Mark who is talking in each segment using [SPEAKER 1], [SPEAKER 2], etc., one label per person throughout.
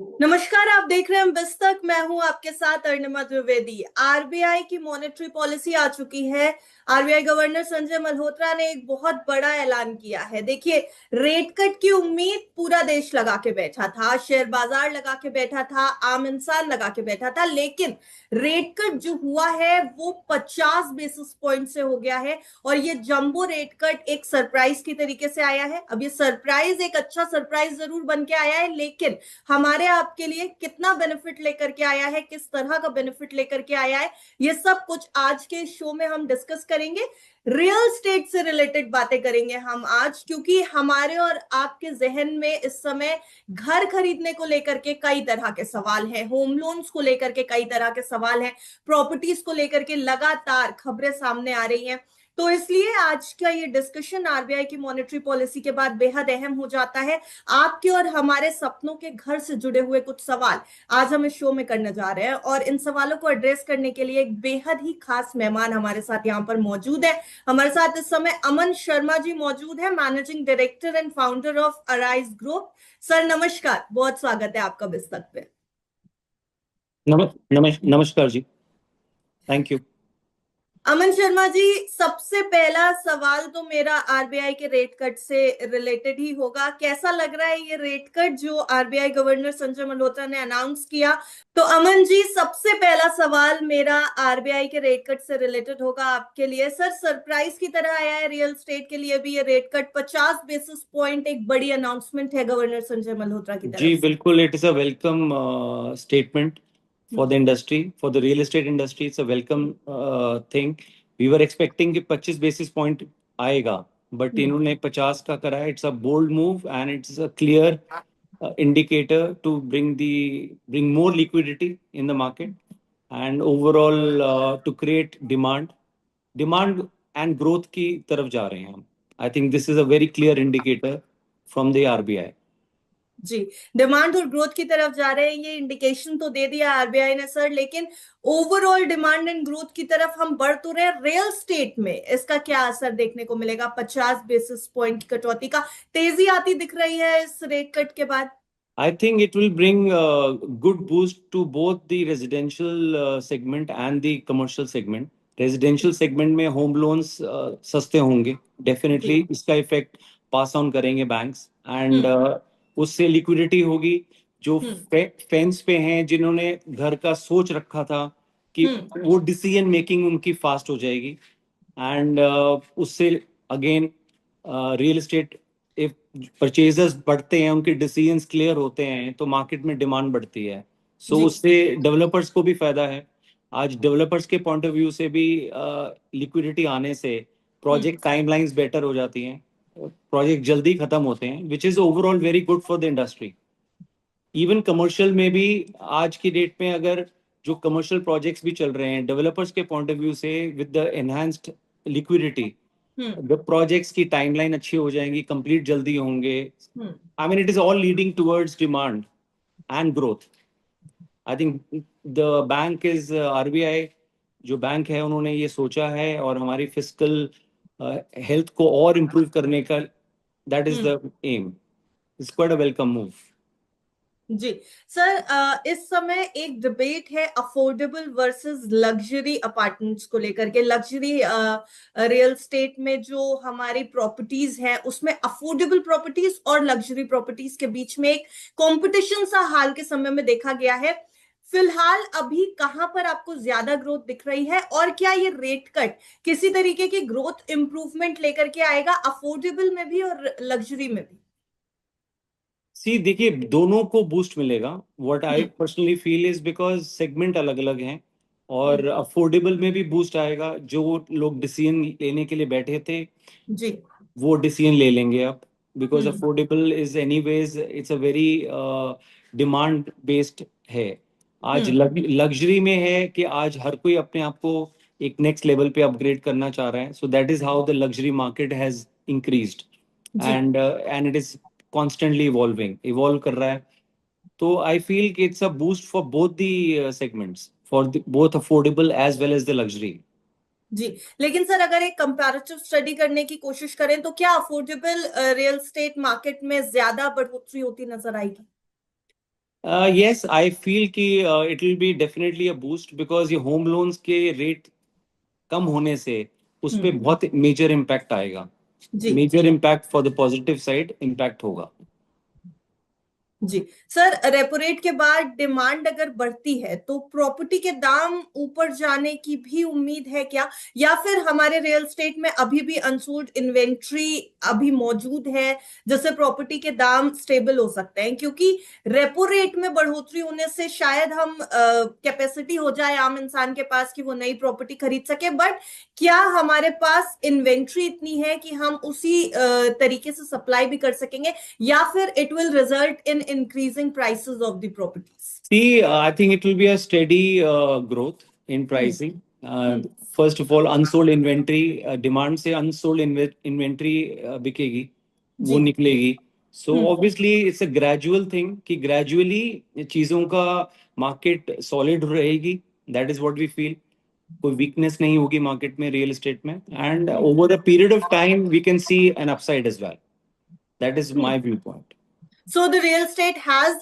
[SPEAKER 1] नमस्कार, आप देख रहे हैं बिस्तक। मैं हूं आपके साथ अर्णिमा द्विवेदी। आरबीआई की मॉनेटरी पॉलिसी आ चुकी है। आरबीआई गवर्नर संजय मल्होत्रा ने एक बहुत बड़ा ऐलान किया है। देखिए, रेट कट की उम्मीद पूरा देश लगा के बैठा था, शेयर बाजार लगा के बैठा था, आम इंसान लगा के बैठा था, लेकिन रेट कट जो हुआ है वो 50 बेसिस पॉइंट से हो गया है। और ये जंबो रेट कट एक सरप्राइज की तरीके से आया है। अब ये सरप्राइज एक अच्छा सरप्राइज जरूर बन के आया है, लेकिन हमारे आपके लिए कितना बेनिफिट लेकर के आया है, किस तरह का बेनिफिट लेकर के आया है, ये सब कुछ आज के शो में हम डिस्कस करेंगे। रियल स्टेट से रिलेटेड बातें करेंगे हम आज, क्योंकि हमारे और आपके जहन में इस समय घर खरीदने को लेकर के कई तरह के सवाल हैं, होम लोन्स को लेकर के कई तरह के सवाल हैं, प्रॉपर्टीज को लेकर के लगातार खबरें सामने आ रही हैं। तो इसलिए आज का ये डिस्कशन आरबीआई की मॉनेटरी पॉलिसी के बाद बेहद अहम हो जाता है। आपके और हमारे सपनों के घर से जुड़े हुए कुछ सवाल आज हम इस शो में करने जा रहे हैं, और इन सवालों को एड्रेस करने के लिए एक बेहद ही खास मेहमान हमारे साथ यहाँ पर मौजूद है। हमारे साथ इस समय अमन शर्मा जी मौजूद है, managing director and founder of Arise group. Sir नमस्कार, बहुत स्वागत है आपका बिस्तक पे।
[SPEAKER 2] नमस्कार जी। Thank you.
[SPEAKER 1] अमन शर्मा जी, सबसे पहला सवाल तो मेरा आरबीआई के रेट कट से रिलेटेड ही होगा। कैसा लग रहा है ये रेट कट जो आरबीआई गवर्नर संजय मल्होत्रा ने अनाउंस किया? तो अमन जी, सबसे पहला सवाल मेरा आरबीआई के रेट कट से रिलेटेड होगा आपके लिए। सर, सरप्राइज की तरह आया है रियल स्टेट के लिए भी ये रेट कट, 50 बेसिस पॉइंट, एक बड़ी अनाउंसमेंट है गवर्नर संजय मल्होत्रा की तरफ
[SPEAKER 2] जी
[SPEAKER 1] से।
[SPEAKER 2] बिल्कुल, it is a welcome statement for the industry, for the real estate industry. It's a welcome thing. We were expecting कि 25 बेसिस पॉइंट आएगा, बट
[SPEAKER 1] हम्म।
[SPEAKER 2] इन्होंने 50 का करा है। It's a bold move and it's a clear indicator to bring more liquidity in the market and overall to create demand and growth की तरफ जा रहे हैं हम। I think this is a very clear indicator from the RBI।
[SPEAKER 1] जी, demand और growth की तरफ जा रहे हैं, ये इंडिकेशन तो दे दिया आरबीआई ने सर, लेकिन ओवरऑल डिमांड एंड ग्रोथ की तरफ हम बढ़ तो रहे, रियल स्टेट में इसका क्या असर देखने को मिलेगा? 50 बेसिस पॉइंट की कटौती का तेजी आती दिख रही है इस रेट कट के बाद।
[SPEAKER 2] I think it will bring a good boost to both the residential segment and the commercial segment। Residential segment में होम लोन्स सस्ते होंगे,
[SPEAKER 1] जी।
[SPEAKER 2] डेफिनेटली इसका इफेक्ट पास ऑन करेंगे बैंक्स एंड
[SPEAKER 1] हम्म।
[SPEAKER 2] उससे लिक्विडिटी होगी। जो
[SPEAKER 1] हम्म।
[SPEAKER 2] फेंस पे हैं, जिन्होंने घर का सोच रखा था कि
[SPEAKER 1] हम्म।
[SPEAKER 2] वो डिसीजन मेकिंग उनकी फास्ट हो जाएगी एंड उससे again real estate, if purchasers बढ़ते हैं, उनके डिसीजंस क्लियर होते हैं, तो मार्केट में डिमांड बढ़ती है। सो
[SPEAKER 1] जी।
[SPEAKER 2] उससे डेवलपर्स को भी फायदा है। आज डेवलपर्स के पॉइंट ऑफ व्यू से भी लिक्विडिटी आने से
[SPEAKER 1] हम्म।
[SPEAKER 2] प्रोजेक्ट टाइमलाइंस बेटर हो जाती हैं, प्रोजेक्ट जल्दी खत्म होते हैं, which is overall very good for the industry. Even commercial में भी आज की डेट में अगर जो कमर्शियल प्रोजेक्ट्स भी चल रहे हैं डेवलपर्स के पॉइंट ऑफ व्यू से, with the enhanced liquidity,
[SPEAKER 1] hmm.
[SPEAKER 2] The projects की टाइमलाइन अच्छी हो जाएंगी, कंप्लीट जल्दी होंगे।
[SPEAKER 1] Hmm.
[SPEAKER 2] I mean it is all leading towards demand and growth. I think the bank is RBI, जो बैंक है उन्होंने ये सोचा है और हमारी फिस्कल हेल्थ को और इम्प्रूव करने का, that is
[SPEAKER 1] hmm.
[SPEAKER 2] The aim. It's quite a welcome move.
[SPEAKER 1] जी। सर, इस समय एक डिबेट है अफोर्डेबल वर्सेस लग्जरी अपार्टमेंट्स को लेकर के। लग्जरी रियल स्टेट में जो हमारी प्रॉपर्टीज है उसमें अफोर्डेबल प्रॉपर्टीज और लग्जरी प्रॉपर्टीज के बीच में एक कंपटीशन सा हाल के समय में देखा गया है। फिलहाल अभी कहां पर आपको ज्यादा ग्रोथ दिख रही है, और क्या ये रेट कट किसी तरीके की ग्रोथ इंप्रूवमेंट लेकर के आएगा अफोर्डेबल में भी और लग्जरी में भी?
[SPEAKER 2] सी देखिए, दोनों को बूस्ट मिलेगा। What I
[SPEAKER 1] hmm.
[SPEAKER 2] Personally feel is because segment अलग अलग हैं,
[SPEAKER 1] हम्म।
[SPEAKER 2] और अफोर्डेबल में भी बूस्ट आएगा। जो लोग डिसीजन लेने के लिए बैठे थे
[SPEAKER 1] जी।
[SPEAKER 2] वो डिसीजन ले लेंगे अब, because
[SPEAKER 1] hmm.
[SPEAKER 2] Affordable is anyways it's a very demand based है। आज
[SPEAKER 1] हम्म।
[SPEAKER 2] लग्जरी में है कि आज हर कोई अपने आप को एक नेक्स्ट लेवल पे अपग्रेड करना चाह रहा है। So that is how the luxury market has increased
[SPEAKER 1] जी।
[SPEAKER 2] And it is constantly evolve कर रहा है। तो आई फील कि it's a boost for both the segments, for both affordable as well as the luxury.
[SPEAKER 1] जी, लेकिन sir अगर एक कंपैरेटिव स्टडी करने की कोशिश करें तो क्या अफोर्डेबल रियल स्टेट मार्केट में ज्यादा बढ़ोतरी होती नजर आएगी?
[SPEAKER 2] Yes, I feel कि it will be definitely a boost because ये होम लोन्स के रेट कम होने से उस पे
[SPEAKER 1] हम्म।
[SPEAKER 2] बहुत मेजर इम्पैक्ट आएगा।
[SPEAKER 1] जी।
[SPEAKER 2] Major impact for the positive side impact होगा।
[SPEAKER 1] जी सर, रेपो रेट के बाद डिमांड अगर बढ़ती है तो प्रॉपर्टी के दाम ऊपर जाने की भी उम्मीद है क्या, या फिर हमारे रियल स्टेट में अभी भी अनसोल्ड इन्वेंट्री अभी मौजूद है जिससे प्रॉपर्टी के दाम स्टेबल हो सकते हैं? क्योंकि रेपो रेट में बढ़ोतरी होने से शायद हम कैपेसिटी हो जाए आम इंसान के पास कि वो नई प्रॉपर्टी खरीद सके, बट क्या हमारे पास इन्वेंट्री इतनी है कि हम उसी तरीके से सप्लाई भी कर सकेंगे, या फिर it will result in increasing prices of the properties?
[SPEAKER 2] See, I think it will be a steady growth in
[SPEAKER 1] hmm.
[SPEAKER 2] pricing.
[SPEAKER 1] Hmm.
[SPEAKER 2] First of all, unsold inventory, demand से unsold inventory बिकेगी, वो
[SPEAKER 1] जी।
[SPEAKER 2] निकलेगी. So
[SPEAKER 1] hmm.
[SPEAKER 2] obviously it's a gradual thing कि gradually चीजों का market solid रहेगी. That is what we feel. कोई weakness नहीं होगी market में, real estate में. And over a period of time, we can see an upside as well. That is my viewpoint.
[SPEAKER 1] So the real estate has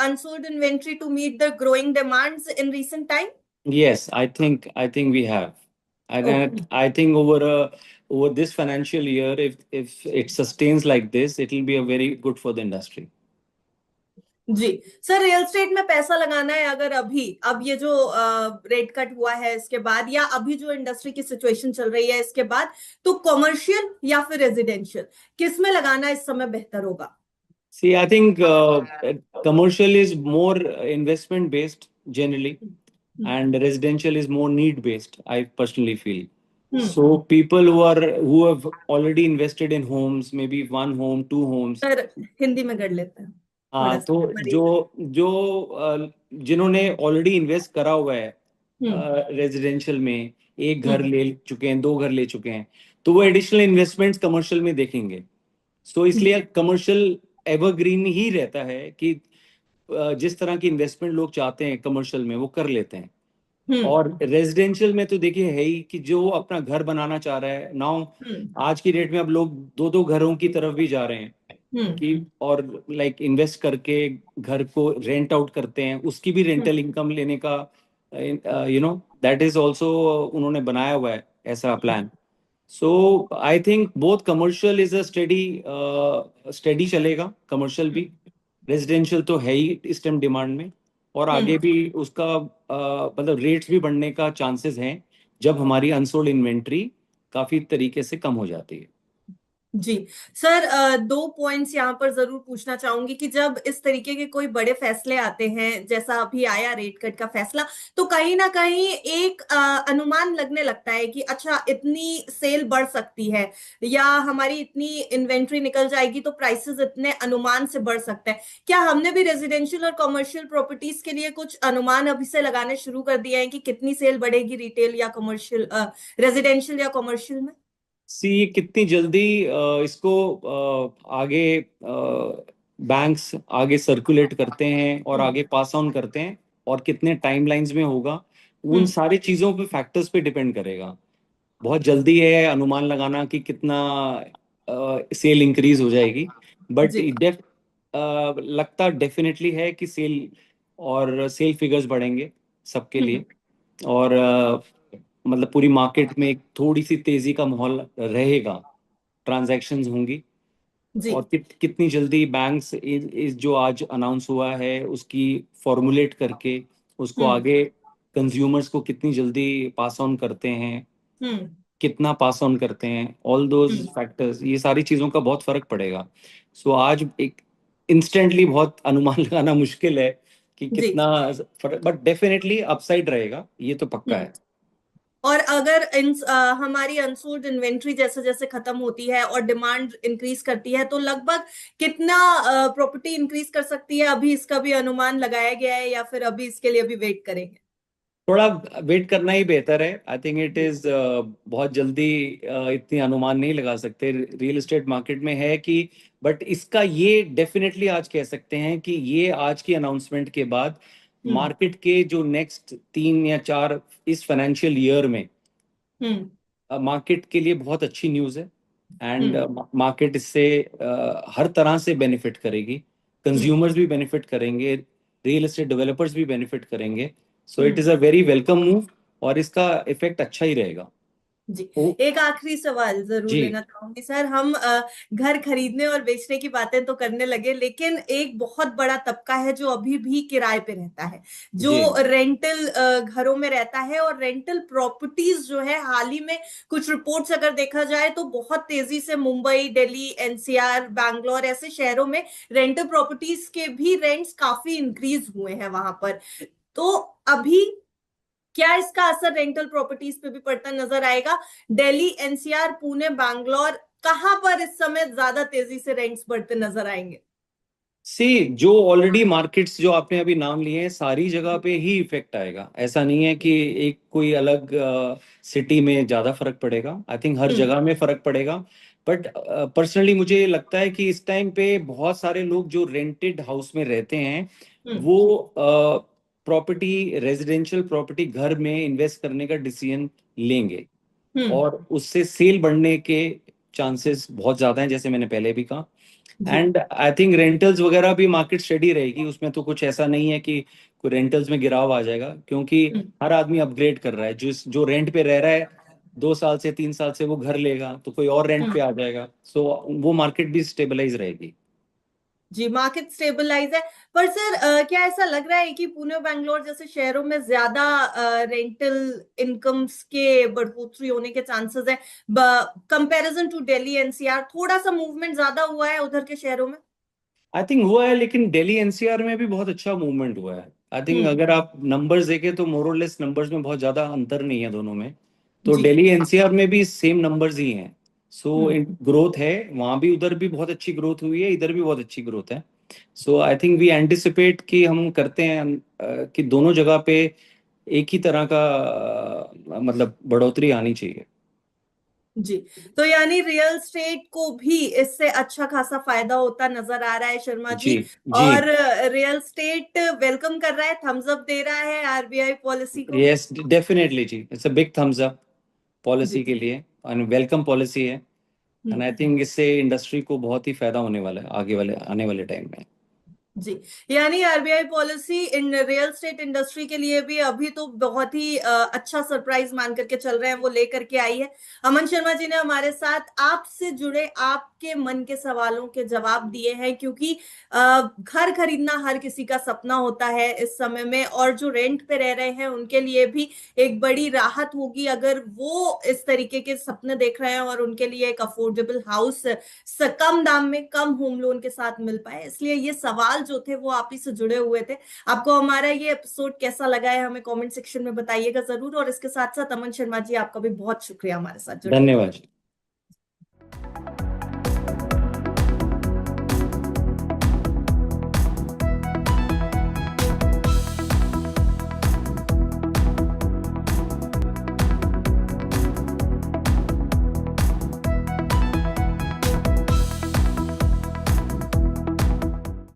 [SPEAKER 1] unsold inventory to meet the growing demands in recent time?
[SPEAKER 2] Yes, I think we have. And
[SPEAKER 1] Okay.
[SPEAKER 2] I think over this financial year, if it sustains like this, it will be a very good for the industry.
[SPEAKER 1] जी sir, real estate में पैसा लगाना है अगर अभी, अब ये जो रेट कट हुआ है इसके बाद, या अभी जो इंडस्ट्री की सिचुएशन चल रही है इसके बाद, तो कमर्शियल या फिर रेजिडेंशियल, किस में लगाना इस समय बेहतर होगा?
[SPEAKER 2] See, I think commercial is more investment based generally,
[SPEAKER 1] hmm.
[SPEAKER 2] and residential is more need based. I personally feel.
[SPEAKER 1] Hmm.
[SPEAKER 2] So people who have already invested in homes, maybe one home, two homes.
[SPEAKER 1] Sir, Hindi में कर लेते हैं थोड़ा
[SPEAKER 2] हाँ,
[SPEAKER 1] सा
[SPEAKER 2] तो
[SPEAKER 1] हमारी।
[SPEAKER 2] जिन्होंने ऑलरेडी इन्वेस्ट करा हुआ है
[SPEAKER 1] हम्म।
[SPEAKER 2] रेजिडेंशियल में, एक घर
[SPEAKER 1] हम्म।
[SPEAKER 2] ले चुके हैं, दो घर ले चुके हैं, तो वो एडिशनल इन्वेस्टमेंट्स कमर्शियल में देखेंगे। सो इसलिए कमर्शियल एवरग्रीन ही रहता है कि जिस तरह की इन्वेस्टमेंट लोग चाहते हैं कमर्शियल में वो कर लेते हैं।
[SPEAKER 1] हम्म।
[SPEAKER 2] और रेजिडेंशियल में तो देखिए है ही कि जो अपना घर बनाना चाह रहा है नाउ,
[SPEAKER 1] हम्म।
[SPEAKER 2] आज की डेट में अब लोग दो दो घरों की तरफ भी जा रहे हैं
[SPEAKER 1] हम्म।
[SPEAKER 2] कि, और लाइक इन्वेस्ट करके घर को रेंट आउट करते हैं, उसकी भी
[SPEAKER 1] हम्म।
[SPEAKER 2] रेंटल इनकम लेने का दैट इज ऑल्सो उन्होंने बनाया हुआ है ऐसा plan. So I think both commercial is a study study चलेगा, कमर्शियल भी। रेजिडेंशियल तो है ही इस टाइम डिमांड में, और आगे
[SPEAKER 1] हम्म।
[SPEAKER 2] भी उसका मतलब रेट्स भी बढ़ने का चांसेस हैं जब हमारी अनसोल्ड इन्वेंट्री काफी तरीके से कम हो जाती है।
[SPEAKER 1] जी सर, दो पॉइंट्स यहाँ पर जरूर पूछना चाहूंगी कि जब इस तरीके के कोई बड़े फैसले आते हैं, जैसा अभी आया रेट कट का फैसला, तो कहीं ना कहीं एक अनुमान लगने लगता है कि अच्छा इतनी सेल बढ़ सकती है, या हमारी इतनी इन्वेंट्री निकल जाएगी तो प्राइसेस इतने अनुमान से बढ़ सकते हैं। क्या हमने भी रेजिडेंशियल और कमर्शियल प्रॉपर्टीज के लिए कुछ अनुमान अभी से लगाने शुरू कर दिए हैं कि कितनी सेल बढ़ेगी रिटेल या कमर्शियल, रेजिडेंशियल या कमर्शियल में?
[SPEAKER 2] सी कितनी जल्दी इसको आगे बैंक्स आगे सर्कुलेट करते हैं और
[SPEAKER 1] हम्म।
[SPEAKER 2] आगे पास ऑन करते हैं, और कितने टाइमलाइंस में होगा, उन
[SPEAKER 1] हम्म।
[SPEAKER 2] सारी चीज़ों पे फैक्टर्स पे डिपेंड करेगा। बहुत जल्दी है अनुमान लगाना कि कितना सेल इंक्रीज हो जाएगी, बट
[SPEAKER 1] जी।
[SPEAKER 2] लगता डेफिनेटली है कि सेल फिगर्स बढ़ेंगे सबके
[SPEAKER 1] हम्म।
[SPEAKER 2] लिए। और मतलब पूरी मार्केट में एक थोड़ी सी तेजी का माहौल रहेगा, ट्रांजैक्शंस होंगी।
[SPEAKER 1] जी।
[SPEAKER 2] और कितनी जल्दी बैंक्स इस जो आज अनाउंस हुआ है उसकी फॉर्मुलेट करके उसको
[SPEAKER 1] हम्म।
[SPEAKER 2] आगे कंज्यूमर्स को कितनी जल्दी पास ऑन करते हैं,
[SPEAKER 1] हम्म।
[SPEAKER 2] कितना पास ऑन करते हैं, ऑल दोज
[SPEAKER 1] हम्म।
[SPEAKER 2] फैक्टर्स, ये सारी चीज़ों का बहुत फर्क पड़ेगा। सो आज एक इंस्टेंटली बहुत अनुमान लगाना मुश्किल है कि
[SPEAKER 1] जी।
[SPEAKER 2] कितना फर्क, बट डेफिनेटली अपसाइड रहेगा, ये तो पक्का
[SPEAKER 1] हम्म।
[SPEAKER 2] है।
[SPEAKER 1] और अगर हमारी अनसोल्ड इन्वेंट्री जैसे जैसे खत्म होती है और डिमांड इंक्रीज करती है, तो लगभग कितना प्रॉपर्टी इंक्रीज कर सकती है? अभी इसका भी अनुमान लगाया गया है या फिर अभी इसके लिए भी वेट करेंगे?
[SPEAKER 2] थोड़ा वेट करना ही बेहतर है। आई थिंक इट
[SPEAKER 1] जी।
[SPEAKER 2] इज बहुत जल्दी इतनी अनुमान नहीं लगा सकते रियल एस्टेट मार्केट में है कि, बट इसका ये डेफिनेटली आज कह सकते हैं कि ये आज की अनाउंसमेंट के बाद
[SPEAKER 1] हम्म।
[SPEAKER 2] मार्केट के जो नेक्स्ट 3 या 4 इस फाइनेंशियल ईयर में
[SPEAKER 1] हम्म।
[SPEAKER 2] मार्केट के लिए बहुत अच्छी न्यूज़ है। And
[SPEAKER 1] hmm.
[SPEAKER 2] मार्केट इससे हर तरह से बेनिफिट करेगी,
[SPEAKER 1] हम्म।
[SPEAKER 2] कंज्यूमर्स भी बेनिफिट करेंगे, रियल एस्टेट डेवलपर्स भी बेनिफिट करेंगे. So it
[SPEAKER 1] hmm.
[SPEAKER 2] Is a very welcome move, और इसका इफेक्ट अच्छा ही रहेगा.
[SPEAKER 1] जी।
[SPEAKER 2] ओ,
[SPEAKER 1] एक आखिरी सवाल जरूर
[SPEAKER 2] जी
[SPEAKER 1] लेना चाहूंगी सर। हम घर खरीदने और बेचने की बातें तो करने लगे, लेकिन एक बहुत बड़ा तबका है जो अभी भी किराए पे रहता है, जो
[SPEAKER 2] जी
[SPEAKER 1] रेंटल घरों में रहता है। और रेंटल प्रॉपर्टीज जो है, हाल ही में कुछ रिपोर्ट्स अगर देखा जाए तो बहुत तेजी से मुंबई, दिल्ली, एनसीआर, बैंगलोर ऐसे शहरों में रेंटल प्रॉपर्टीज के भी रेंट्स काफी इंक्रीज हुए हैं वहां पर। तो अभी क्या इसका असर रेंटल प्रॉपर्टीज पे भी पड़ता नजर आएगा? दिल्ली, एनसीआर, पुणे, बैंगलोर, कहां पर इस समय ज्यादा तेजी से रेंट्स बढ़ते नजर आएंगे?
[SPEAKER 2] सी, जो ऑलरेडी मार्केट्स जो आपने अभी नाम लिए हैं, सारी जगह पे ही इफेक्ट आएगा. ऐसा नहीं है कि एक कोई अलग सिटी में ज्यादा फर्क पड़ेगा. आई थिंक हर
[SPEAKER 1] हम्म।
[SPEAKER 2] जगह में फर्क पड़ेगा. बट पर्सनली मुझे लगता है कि इस टाइम पे बहुत सारे लोग जो रेंटेड हाउस में रहते हैं,
[SPEAKER 1] हम्म।
[SPEAKER 2] वो प्रॉपर्टी, रेजिडेंशियल प्रॉपर्टी, घर में इन्वेस्ट करने का डिसीजन लेंगे.
[SPEAKER 1] हम्म।
[SPEAKER 2] और उससे सेल बढ़ने के चांसेस बहुत ज्यादा हैं, जैसे मैंने पहले भी कहा.
[SPEAKER 1] जी।
[SPEAKER 2] एंड आई थिंक रेंटल्स वगैरह भी मार्केट स्टडी रहेगी, उसमें तो कुछ ऐसा नहीं है कि कोई रेंटल्स में गिराव आ जाएगा, क्योंकि
[SPEAKER 1] हम्म।
[SPEAKER 2] हर आदमी अपग्रेड कर रहा है. जो जो रेंट पे रह रहा है 2 साल से 3 साल से, वो घर लेगा तो कोई और रेंट पे
[SPEAKER 1] हम्म।
[SPEAKER 2] आ जाएगा. सो वो मार्केट भी स्टेबलाइज रहेगी.
[SPEAKER 1] जी, मार्केट स्टेबलाइज है। पर सर, क्या ऐसा लग रहा है कि पुणे, बैंगलोर जैसे शहरों में ज्यादा रेंटल इनकम्स के बढ़ोतरी होने के चांसेस है कंपैरिजन टू दिल्ली, एनसीआर? थोड़ा सा मूवमेंट ज्यादा हुआ है उधर के शहरों में?
[SPEAKER 2] आई थिंक हुआ है, लेकिन दिल्ली एनसीआर में भी बहुत अच्छा मूवमेंट हुआ है. आई थिंक
[SPEAKER 1] हम्म।
[SPEAKER 2] अगर आप नंबर्स देखें तो मोरलेस नंबर्स में बहुत ज्यादा अंतर नहीं है दोनों में. तो
[SPEAKER 1] जी।
[SPEAKER 2] दिल्ली एनसीआर में भी सेम नंबर्स ही हैं. सो
[SPEAKER 1] हम्म।
[SPEAKER 2] ग्रोथ है वहाँ भी, उधर भी बहुत अच्छी ग्रोथ हुई है, इधर भी बहुत अच्छी ग्रोथ है. सो आई थिंक वी एंटिसिपेट कि हम करते हैं कि दोनों जगह पे एक ही तरह का मतलब बढ़ोतरी आनी चाहिए.
[SPEAKER 1] जी। तो यानी रियल स्टेट को भी इससे अच्छा खासा फायदा होता नजर आ रहा है शर्मा
[SPEAKER 2] जी
[SPEAKER 1] जी।
[SPEAKER 2] जी.
[SPEAKER 1] और रियल स्टेट वेलकम कर रहा है, थम्स अप दे रहा है आरबीआई पॉलिसी को?
[SPEAKER 2] यस, डेफिनेटली जी, it's a big thumbs up
[SPEAKER 1] जी।
[SPEAKER 2] पॉलिसी के लिए, एंड वेलकम पॉलिसी है. And
[SPEAKER 1] hmm.
[SPEAKER 2] आई थिंक इससे इंडस्ट्री को बहुत ही फायदा होने वाला है आगे वाले आने वाले टाइम में.
[SPEAKER 1] जी। यानी RBI policy in real estate industry के लिए भी अभी तो बहुत ही अच्छा सरप्राइज मान करके चल रहे हैं, वो लेकर के आई है। अमन शर्मा जी ने हमारे साथ आपसे जुड़े आपके मन के सवालों के जवाब दिए हैं, क्योंकि घर खरीदना हर किसी का सपना होता है इस समय में। और जो रेंट पे रह रहे हैं उनके लिए भी एक बड़ी राहत होगी अगर वो इस तरीके के सपने देख रहे हैं और उनके लिए एक अफोर्डेबल हाउस कम दाम में, कम होम लोन के साथ मिल पाए। इसलिए ये सवाल जो थे वो आप ही से जुड़े हुए थे। आपको हमारा ये एपिसोड कैसा लगा है हमें कमेंट सेक्शन में बताइएगा जरूर। और इसके साथ साथ अमन शर्मा जी, आपका भी बहुत शुक्रिया हमारे साथ जुड़ने के लिए।
[SPEAKER 2] धन्यवाद.